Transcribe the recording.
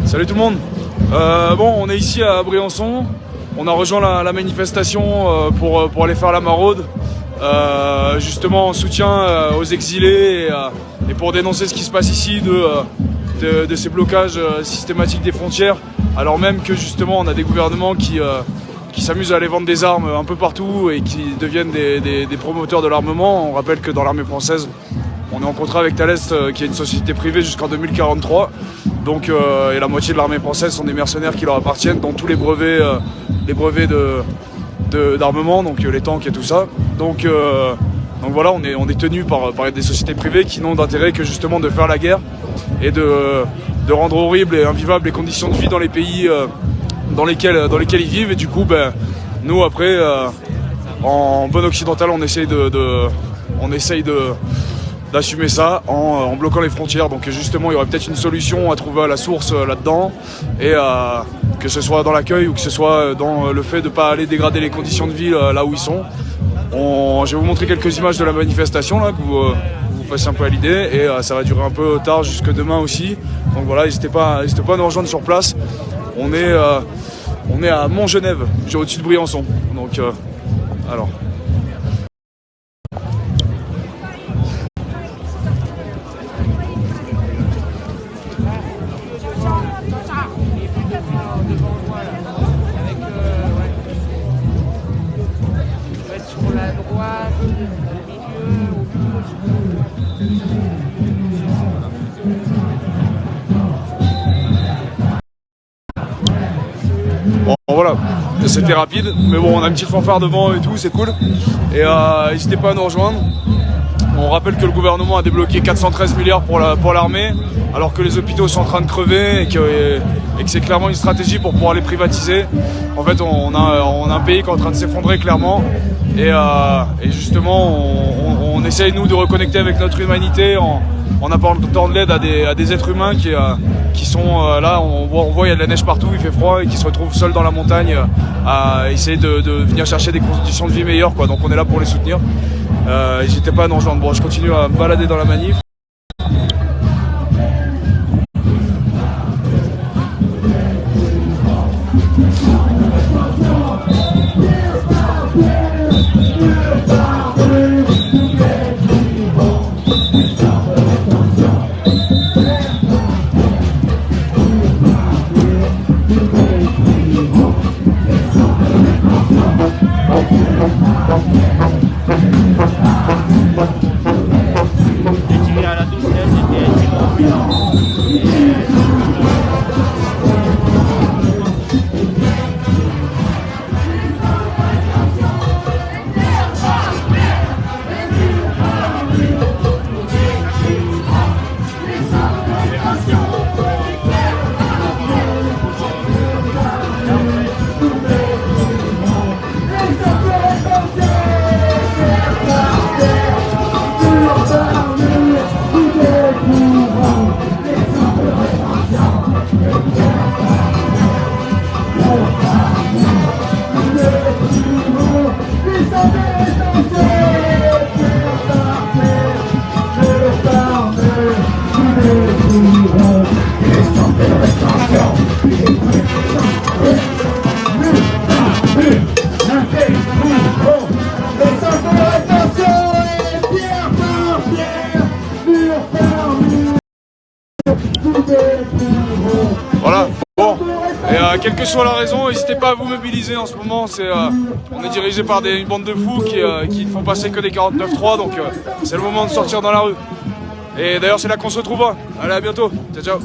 Salut tout le monde. Bon, on est ici à Briançon. On a rejoint la manifestation pour aller faire la maraude, justement en soutien aux exilés et pour dénoncer ce qui se passe ici de ces blocages systématiques des frontières, alors même que justement on a des gouvernements qui s'amusent à aller vendre des armes un peu partout et qui deviennent des promoteurs de l'armement. On rappelle que dans l'armée française, on est en contrat avec Thales, qui est une société privée jusqu'en 2043. Donc, et la moitié de l'armée française sont des mercenaires qui leur appartiennent, dont tous les brevets d'armement, donc les tanks et tout ça. Donc voilà, on est tenu par des sociétés privées qui n'ont d'intérêt que justement de faire la guerre et de rendre horribles et invivables les conditions de vie dans les pays dans lesquels ils vivent. Et du coup, nous après, en bon occidental, on essaye d'assumer ça en bloquant les frontières. Donc justement, il y aurait peut-être une solution à trouver à la source là-dedans, et que ce soit dans l'accueil ou que ce soit dans le fait de ne pas aller dégrader les conditions de vie là où ils sont. Je vais vous montrer quelques images de la manifestation là, que vous fassiez un peu à l'idée, et ça va durer un peu tard jusque demain aussi. Donc voilà, n'hésitez pas à nous rejoindre sur place. On est à Montgenèvre, au-dessus de Briançon. Donc alors. Sur la droite, au milieu, Bon voilà, c'était rapide, mais bon, on a une petite fanfare devant et tout, c'est cool. Et n'hésitez pas à nous rejoindre. On rappelle que le gouvernement a débloqué 413 milliards pour l'armée, alors que les hôpitaux sont en train de crever et que c'est clairement une stratégie pour pouvoir les privatiser. En fait, on a un pays qui est en train de s'effondrer clairement, et justement on essaye nous de reconnecter avec notre humanité en apportant de l'aide à des êtres humains qui sont là. On voit il y a de la neige partout, il fait froid, et qui se retrouvent seuls dans la montagne à essayer de venir chercher des conditions de vie meilleures, quoi. Donc on est là pour les soutenir. N'hésitez pas à nous rejoindre. Bon, je continue à me balader dans la manif. Voilà, bon, et quelle que soit la raison, n'hésitez pas à vous mobiliser en ce moment. On est dirigé par une bande de fous qui ne font passer que des 49.3, donc c'est le moment de sortir dans la rue. Et d'ailleurs, c'est là qu'on se retrouvera. Allez, à bientôt, ciao ciao.